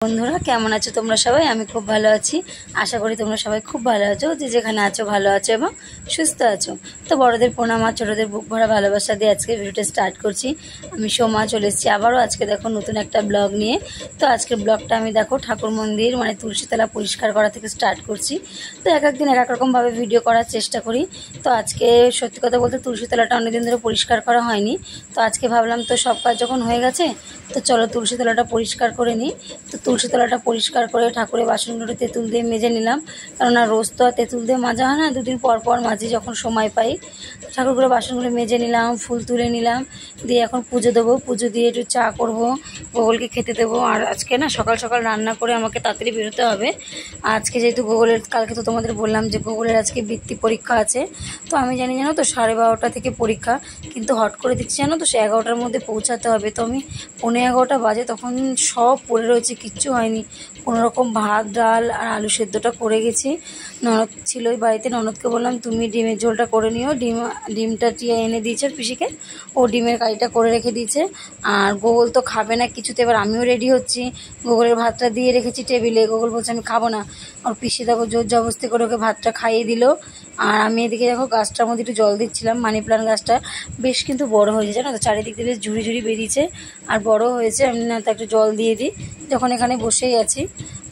বন্ধুরা কেমন আছো তোমরা সবাই? আমি খুব ভালো আছি। আশা করি তোমরা সবাই খুব ভালো আছো, যে যেখানে আছো ভালো আছো এবং সুস্থ আছো। তো বড়দের প্রণাম আর ছোটদের বুক ভরা ভালোবাসা দিয়ে আজকে ভিডিওটা স্টার্ট করছি। আমি সোমা চলে এসেছি আবারও আজকে দেখো নতুন একটা ব্লগ নিয়ে। তো আজকের ব্লগটা আমি দেখো ঠাকুর মন্দির মানে তুলসীতলা পরিষ্কার করা থেকে স্টার্ট করছি। তো এক একদিন এক এক রকমভাবে ভিডিও করার চেষ্টা করি। তো আজকে সত্যি কথা বলতে তুলসীতলাটা অনেকদিন ধরে পরিষ্কার করা হয়নি। তো আজকে ভাবলাম তো সব কাজ যখন হয়ে গেছে তো চলো তুলসীতলাটা পরিষ্কার করে নিই। তো তুলসীতলাটা পরিষ্কার করে ঠাকুরের বাসনগুলো তেঁতুল দিয়ে মেজে নিলাম, কেননা রোজ তো আর তেঁতুল দিয়ে মাজা হয় না, দুদিন পর পর মাজি যখন সময় পাই। ঠাকুরগুলো বাসনগুলো মেজে নিলাম, ফুল তুলে নিলাম, দিয়ে এখন পুজো দেবো। পুজো দিয়ে একটু চা করবো, গোগলকে খেতে দেবো। আর আজকে না সকাল সকাল রান্না করে আমাকে তাড়াতাড়ি বেরোতে হবে। আজকে যেহেতু গোগলের, কালকে তো তোমাদের বললাম যে গোগলের আজকে বৃত্তি পরীক্ষা আছে। তো আমি জানি জানো তো 12:30 থেকে পরীক্ষা, কিন্তু হট করে দিচ্ছি জানো তো সে 11টার মধ্যে পৌঁছাতে হবে। তো আমি 11:15 বাজে তখন সব পড়ে রয়েছে, কিচ্ছু হয়নি। কোনোরকম ভাত ডাল আর আলু সেদ্ধটা করে গেছি। ননদ ছিল ওই বাড়িতে, ননদকে বললাম তুমি ডিমের ঝোলটা করে নিও। ডিমটা টিয়ে এনে দিয়েছে পিসিকে, ও ডিমের কারিটা করে রেখে দিয়েছে। আর গোগল তো খাবে না কিছুতে, এবার আমিও রেডি হচ্ছি। গোগলের ভাতটা দিয়ে রেখেছি টেবিলে, গোগল বলছে আমি খাবো না। আর পিসি দেখো জোর জবরদস্তি করে ওকে ভাতটা খাইয়ে দিল। আর আমি এদিকে দেখো গাছটার মধ্যে একটু জল দিচ্ছিলাম। মানি প্লান্ট গাছটা বেশ কিন্তু বড় হয়েছে জানো তো, চারিদিক দিয়ে বেশ ঝুড়ি ঝুড়ি বেরিয়েছে আর বড় হয়েছে। আমি না তো একটু জল দিয়ে দিই যখন এখানে বসেই আছি।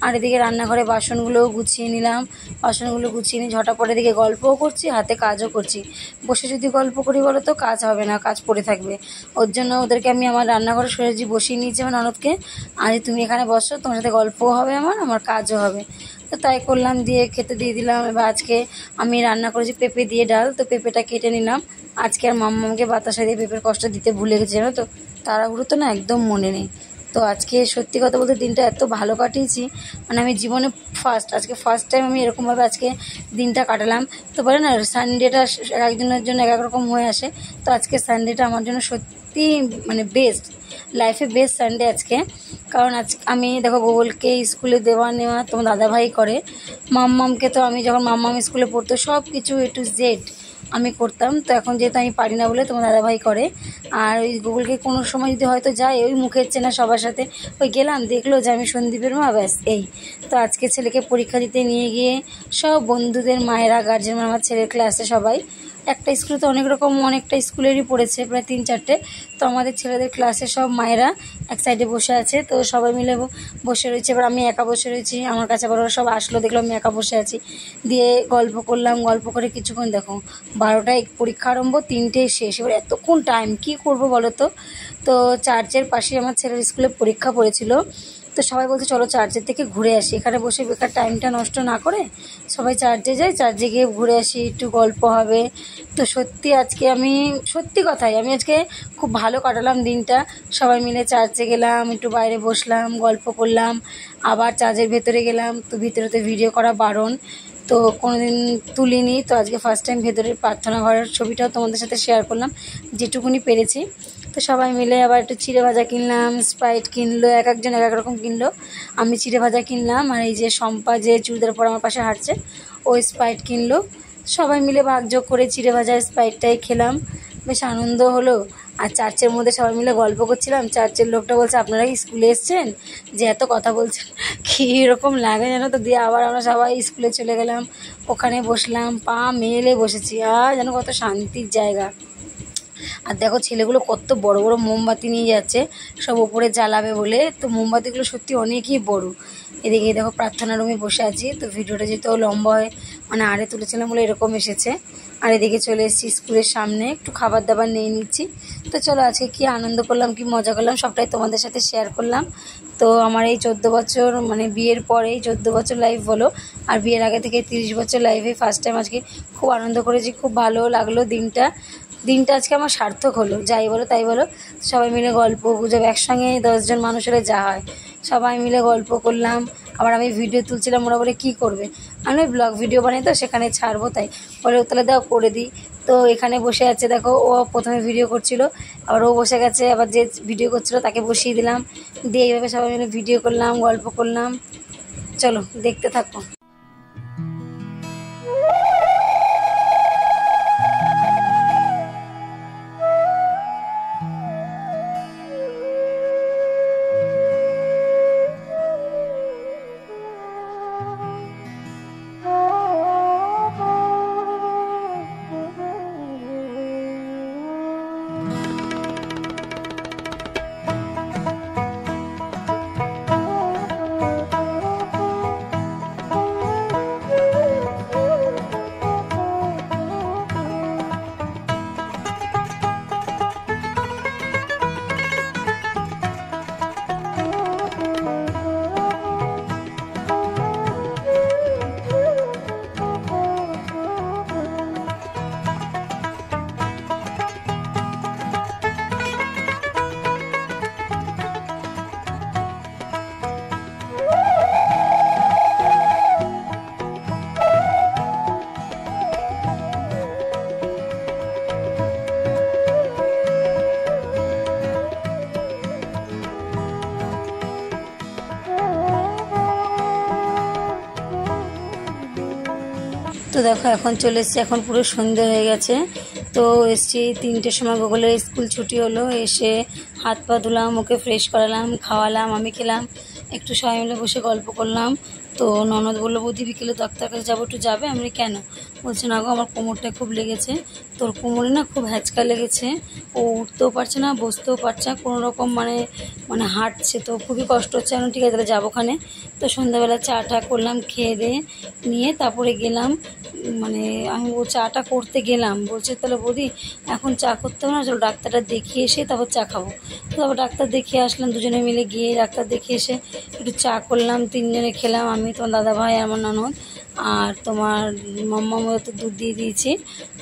আর এদিকে রান্নাঘরে বাসনগুলোও গুছিয়ে নিলাম। বাসনগুলো গুছিয়ে নিয়ে ঝটাপট এদিকে গল্পও করছি, হাতে কাজও করছি। বসে যদি গল্প করি বলো তো কাজ হবে না, কাজ পড়ে থাকবে। ওর জন্য ওদেরকে আমি আমার রান্নাঘরে সরেজি বসিয়ে নিয়েছি আমার ননদকে। আর তুমি এখানে বসো, তোমার সাথে গল্পও হবে, আমার কাজও হবে। তো তাই করলাম, দিয়ে খেতে দিয়ে দিলাম। এবার আজকে আমি রান্না করেছি পেঁপে দিয়ে ডাল, তো পেঁপেটা কেটে নিলাম। আজকে আর মাম্মাকে বাতাসা দিয়ে পেঁপের কষ্ট দিতে ভুলে গেছি জানো তো, তাড়াহুড়ো তো না একদম মনে নেই। তো আজকে সত্যি কথা বলতে দিনটা এত ভালো কাটিয়েছি, মানে আমি জীবনে আজকে ফার্স্ট টাইম আমি এরকমভাবে আজকে দিনটা কাটালাম। তো বলে না সানডেটা একজনের জন্য এক এক রকম হয়ে আসে। তো আজকে সানডেটা আমার জন্য সত্যি মানে বেস্ট, লাইফে বেস্ট সানডে আজকে। কারণ আজ আমি দেখো গোগলকে স্কুলে দেওয়া নেওয়া তোমার দাদাভাই করে। মাম্মামকে তো আমি যখন মাম্মাম স্কুলে পড়তো সব কিছু A to Z আমি করতাম। তো এখন যেহেতু আমি পারি না বলে তোমার দাদাভাই করে। আর ওই গুগলকে কোনো সময় যদি হয়তো যায় ওই মুখের চেনা সবার সাথে ওই গেলাম, দেখলো যে আমি সন্দীপের মা, ব্যাস এই। তো আজকে ছেলেকে পরীক্ষা দিতে নিয়ে গিয়ে সব বন্ধুদের মায়েরা, গার্জেন, আমার ছেলের ক্লাসে সবাই, একটা স্কুলে তো অনেকটা স্কুলেরই পড়েছে প্রায় 3-4টে। তো আমাদের ছেলেদের ক্লাসে সব মায়েরা এক সাইডে বসে আছে, তো সবাই মিলে বসে রয়েছে। এবার আমি একা বসে রয়েছি, আমার কাছে আবার ওরা সব আসলো, দেখলাম আমি একা বসে আছি। দিয়ে গল্প করলাম, গল্প করে কিছুক্ষণ দেখো 12টায় পরীক্ষা আরম্ভ, 3টেয় শেষ। এবার এতক্ষণ টাইম কী করবো বলো তো। তো চার্চের পাশে আমার ছেলের স্কুলে পরীক্ষা পড়েছিল। তো সবাই বলছে চলো চার্চের থেকে ঘুরে আসি, এখানে বসে বেকার টাইমটা নষ্ট না করে সবাই চার্চে যাই, চার্চে গিয়ে ঘুরে আসি, একটু গল্প হবে। তো সত্যি আজকে সত্যি কথাই আমি আজকে খুব ভালো কাটালাম দিনটা। সবাই মিলে চার্চে গেলাম, একটু বাইরে বসলাম, গল্প করলাম, আবার চার্চের ভেতরে গেলাম। তো ভিতরে তো ভিডিও করা বারণ, তো কোনোদিন তুলিনি। তো আজকে ফার্স্ট টাইম ভেতরের প্রার্থনা ঘরের ছবিটাও তোমাদের সাথে শেয়ার করলাম যেটুকুনি পেরেছি। তো সবাই মিলে আবার একটু চিড়ে ভাজা কিনলাম, স্প্রাইট কিনলো, এক একজন এক এক রকম কিনলো। আমি চিড়ে ভাজা কিনলাম, আর এই যে শম্পা যে চুড়িদার পর আমার পাশে হাঁটছে ওই স্প্রাইট কিনলো। সবাই মিলে ভাগযোগ করে চিড়ে ভাজা স্প্রাইটটাই খেলাম, বেশ আনন্দ হলো। আর চার্চের মধ্যে সবাই মিলে গল্প করছিলাম। চার্চের লোকটা বলছে আপনারা কি স্কুলে এসছেন, যে এত কথা বলছেন কী এরকম লাগে জানো তো। দিয়ে আবার আমরা সবাই স্কুলে চলে গেলাম, ওখানে বসলাম, পা মেলে বসেছি। আর যেন কত শান্তির জায়গা। আর দেখো ছেলেগুলো কত বড় বড় মোমবাতি নিয়ে যাচ্ছে সব ওপরে জ্বালাবে বলে। তো মোমবাতিগুলো সত্যি অনেকই বড়। এদিকে দেখো প্রার্থনা রুমে বসে আছি। তো ভিডিওটা যেহেতু লম্বা হয় মানে আরে তুলেছিলাম বলে এরকম এসেছে। আর এদিকে চলে এসেছি স্কুলের সামনে, একটু খাবার দাবার নিয়ে নিচ্ছি। তো চলো আজকে কী আনন্দ করলাম, কি মজা করলাম সবটাই তোমাদের সাথে শেয়ার করলাম। তো আমার এই 14 বছর মানে বিয়ের পরে এই 14 বছর লাইফ বলো, আর বিয়ের আগে থেকে 30 বছর লাইফে ফার্স্ট টাইম আজকে খুব আনন্দ করেছি, খুব ভালো লাগলো দিনটা আজকে আমার সার্থক হলো। যাই বলো তাই বলো, সবাই মিলে গল্প গুজব, একসঙ্গে 10 জন মানুষ হলে যা হয়, সবাই মিলে গল্প করলাম। আবার আমি ভিডিও তুলছিলাম, ওরা বলে কী করবে, আমি ব্লগ ভিডিও বানাই তো সেখানে ছাড়বো, তাই বলে তাহলে দাও করে দিই। তো এখানে বসে আছে দেখো, ও প্রথমে ভিডিও করছিল, আবার ও বসে গেছে, আবার যে ভিডিও করছিল তাকে বসিয়ে দিলাম। দিয়ে এইভাবে সবাই মিলে ভিডিও করলাম, গল্প করলাম। চলো দেখতে থাকো। তো দেখো এখন চলে এসছি, এখন পুরো সন্ধে হয়ে গেছে। তো এসছি 3টের সময়, গোগলের স্কুল ছুটি হলো। এসে হাত পা ধুলাম, ওকে ফ্রেশ করালাম, খাওয়ালাম, আমি খেলাম, একটু সবাই মিলে বসে গল্প করলাম। তো ননদ বললো বৌদি বিকেলে ডাক্তার কাছে যাবো, একটু যাবে? আমি কেন? বলছে না গো আমার কোমরটা খুব লেগেছে। তোর কোমরে না খুব হ্যাঁচকা লেগেছে, ও উঠতেও পারছে না, বসতেও পারছে না, কোনো রকম মানে হাঁটছে, তো খুবই কষ্ট হচ্ছে। আমি ঠিক আছে তাহলে যাবো ওখানে। তো সন্ধ্যাবেলা চা টা করলাম, খেয়ে দিয়ে নিয়ে তারপরে গেলাম। আমি ও চাটা করতে গেলাম, বলছে তাহলে বৌদি এখন চা করতে হবে না, চলো ডাক্তারটা দেখিয়ে এসে তারপর চা খাবো। তো তারপর ডাক্তার দেখিয়ে আসলাম, দুজনে মিলে গিয়ে ডাক্তার দেখিয়ে এসে একটু চা করলাম, 3জনে খেলাম, আমি, তোমার দাদা ভাই, আমার ননদ, আর তোমার মাম্মা তো দুধ দিয়ে দিয়েছি।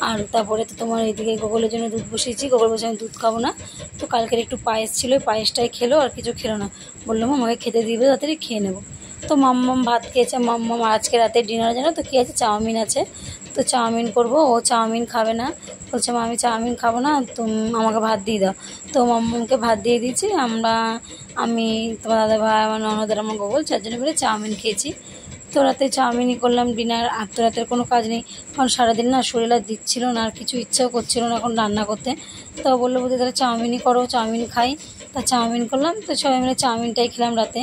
আর তারপরে তো তোমার এইদিকে গোগলের জন্য দুধ বসিয়েছি। গোগল বলছে আমি দুধ খাবো না, তো কালকের একটু পায়েস ছিল, ওই পায়েসটাই খেলো, আর কিছু খেলো না। বললাম আমাকে খেতে দিবে, তাড়াতাড়ি খেয়ে নেবো। তো মাম্মাম ভাত খেয়েছে। মাম্মাম আজকে রাতে ডিনার জানো তো কী আছে? চাউমিন আছে, তো চাউমিন করবো। ও চাউমিন খাবে না, বলছে মা আমি চাউমিন খাবো না, আমাকে ভাত দিয়ে দাও। তো মাম্মামকে ভাত দিয়ে দিয়েছি। আমি, তোমার দাদা ভাই, আমার ননদের, আমার গোগল 4জনে মিলে চাউমিন খেয়েছি। তো রাতে চাউমিনই করলাম ডিনার। আর তো রাতের কোনো কাজ নেই, কারণ সারাদিন না শরীর আর দিচ্ছিল না, আর কিছু ইচ্ছাও করছিল না এখন রান্না করতে। তো বললো বলতে তাহলে চাউমিনই করো, চাউমিন খাই। তা চাউমিন করলাম, তো সবাই মিলে চাউমিনটাই খেলাম রাতে।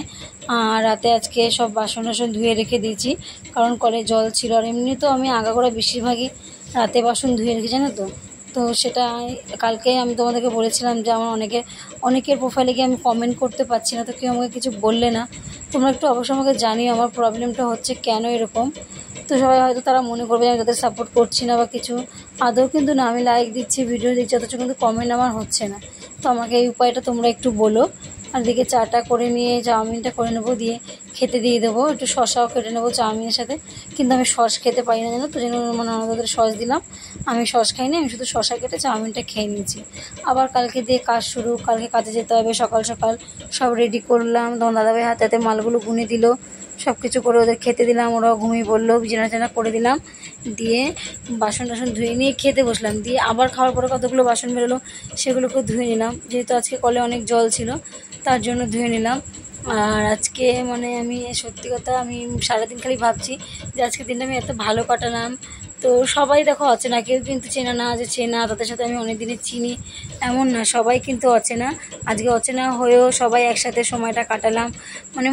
আর রাতে আজকে সব বাসন টাসন ধুয়ে রেখে দিয়েছি, কারণ কলে জল ছিল। আর এমনি তো আমি আগাগোড়া বেশিরভাগই রাতে বাসন ধুয়ে রেখে জানো তো। তো সেটা কালকে আমি তোমাদেরকে বলেছিলাম যে আমার অনেকের প্রোফাইলে গিয়ে আমি কমেন্ট করতে পারছি না, তো কেউ আমাকে কিছু বললে না। তোমরা একটু অবশ্যই আমাকে জানিও আমার প্রবলেমটা হচ্ছে কেন এরকম। তো সবাই হয়তো তারা মনে করবে আমি তাদের সাপোর্ট করছি না বা কিছু, আদৌ কিন্তু না। আমি লাইক দিচ্ছি, ভিডিও দিচ্ছি, অথচ কিন্তু কমেন্ট আমার হচ্ছে না। তো আমাকে এই উপায়টা তোমরা একটু বলো। আর দিকে চাটা করে নিয়ে চাউমিনটা করে নেবো, দিয়ে খেতে দিয়ে দেবো। একটু শসাও কেটে নেবো চাউমিনের সাথে, কিন্তু আমি সস খেতে পারি না জানো তো, জন্য ওদের সস দিলাম। আমি সস খাইনি, আমি শুধু শসা কেটে চাউমিনটা খেয়ে নিয়েছি। আবার কালকে দিয়ে কাজ শুরু, কালকে কাজে যেতে হবে। সকাল সকাল সব রেডি করলাম, তখন দাদাভাই হাতে হাতে মালগুলো গুনে দিল, সব কিছু করে ওদের খেতে দিলাম। ওরাও ঘুমিয়ে পড়লো, বিছানা করে দিলাম, দিয়ে বাসন টাসন ধুয়ে নিয়ে খেতে বসলাম। দিয়ে আবার খাওয়ার পরে কতগুলো বাসন বেরোলো, সেগুলোকে ধুয়ে নিলাম, যেহেতু আজকে কলে অনেক জল ছিল তার জন্য ধুয়ে নিলাম। আর আজকে আমি সত্যি কথা, আমি সারাদিন খালি ভাবছি যে আজকের দিনটা আমি এত ভালো কাটালাম। তো সবাই দেখো অচেনা, কেউ কিন্তু চেনা না যে চেনা, তাদের সাথে আমি অনেক দিনে চিনি এমন না, সবাই কিন্তু অচেনা। আজকে অচেনা হয়েও সবাই একসাথে সময়টা কাটালাম,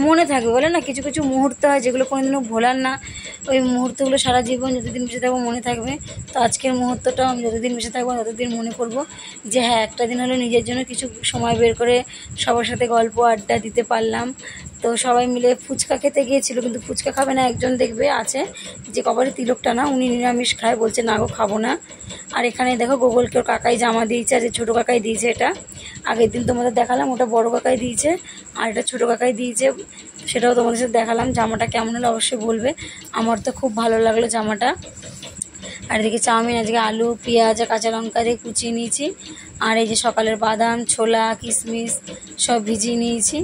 মনে থাকবে বলে না, কিছু কিছু মুহূর্ত হয় যেগুলো কোনোদিনও ভোলার না। ওই মুহূর্তগুলো সারা জীবন যতদিন বেঁচে থাকবো মনে থাকবে। তো আজকের মুহূর্তটাও আমি যতদিন বেঁচে থাকবো ততদিন মনে করবো যে হ্যাঁ, একটা দিন হলো নিজের জন্য কিছু সময় বের করে সবার সাথে গল্প আড্ডা দিতে পারলাম। তো সবাই মিলে ফুচকা খেতে গিয়েছিল, কিন্তু ফুচকা খাবে না একজন, দেখবে আছে যে কপালে তিলকটা না, উনি নিরামিষ খায়, বলছে না গো খাবো না। আর এখানে দেখো গোগলকে ওর কাকাই জামা দিয়েছে, আর ছোটো কাকাই দিয়েছে। এটা আগের দিন তোমাদের দেখালাম, ওটা বড় কাকাই দিয়েছে, আর এটা ছোটো কাকাই দিয়েছে, সেটাও তোমাদের সাথে দেখালাম। জামাটা কেমন হলো অবশ্যই বলবে, আমার তো খুব ভালো লাগলো জামাটা। আর এদিকে চাউমিন, আজকে আলু, পেঁয়াজ আর কাঁচা লঙ্কা দিয়ে কুচিয়ে নিয়েছি। আর এই যে সকালের বাদাম, ছোলা, কিশমিশ সব ভিজিয়ে নিয়েছি।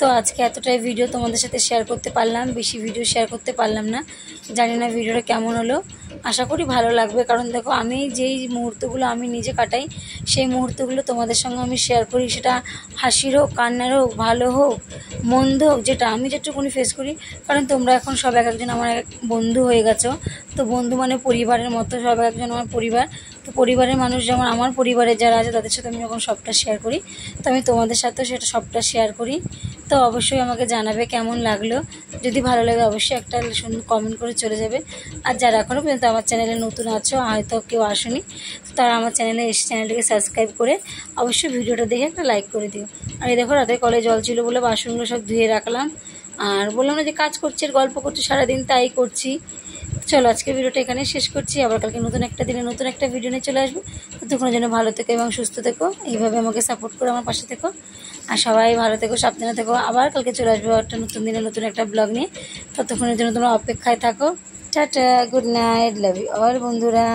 তো আজকে এতটাই ভিডিও তোমাদের সাথে শেয়ার করতে পারলাম, বেশি ভিডিও শেয়ার করতে পারলাম না। জানি না ভিডিওটা কেমন হলো, আশা করি ভালো লাগবে। কারণ দেখো আমি যেই মুহূর্তগুলো আমি নিজে কাটাই, সেই মুহূর্তগুলো তোমাদের সঙ্গে আমি শেয়ার করি। সেটা হাসির হোক, কান্নার হোক, ভালো হোক, মন্দ হোক, আমি যেটুকুনি ফেস করি। কারণ তোমরা এখন সব এক একজন আমার এক বন্ধু হয়ে গেছো। তো বন্ধু পরিবারের মতো, সব একজন আমার পরিবার। তো পরিবারের মানুষ যেমন আমার পরিবারের যারা আছে তাদের সাথে আমি যখন সবটা শেয়ার করি, তো আমি তোমাদের সাথেও সেটা সবটা শেয়ার করি। তো অবশ্যই আমাকে জানাবে কেমন লাগলো। যদি ভালো লাগে অবশ্যই একটা সুন্দর কমেন্ট করে চলে যাবে। আর যারা এখনও পর্যন্ত আমার চ্যানেলে নতুন আছো, হয়তো কেউ আসেনি, তারা আমার চ্যানেলে এসে চ্যানেলটিকে সাবস্ক্রাইব করে অবশ্যই ভিডিওটা দেখে একটা লাইক করে দিও। আর এই দেখো রাতে কলে জল ছিল বলে বাসনগুলো সব ধুয়ে রাখলাম। আর বললাম না যে কাজ করছি আর গল্প করছি সারাদিন, তাই করছি। চলো আজকে ভিডিওটা এখানে শেষ করছি, আবার কালকে নতুন একটা দিনে নতুন একটা ভিডিও নিয়ে চলে আসবো। ততক্ষণের জন্য ভালো থেকো এবং সুস্থ থেকো, এইভাবে আমাকে সাপোর্ট করে আমার পাশে থেকো। আর সবাই ভালো থেকো, সাবধানে থেকো। আবার কালকে চলে আসবো একটা নতুন দিনে নতুন একটা ব্লগ নিয়ে। ততক্ষণের জন্য তোমরা অপেক্ষায় থাকো। টাটা, good night, love you all বন্ধুরা।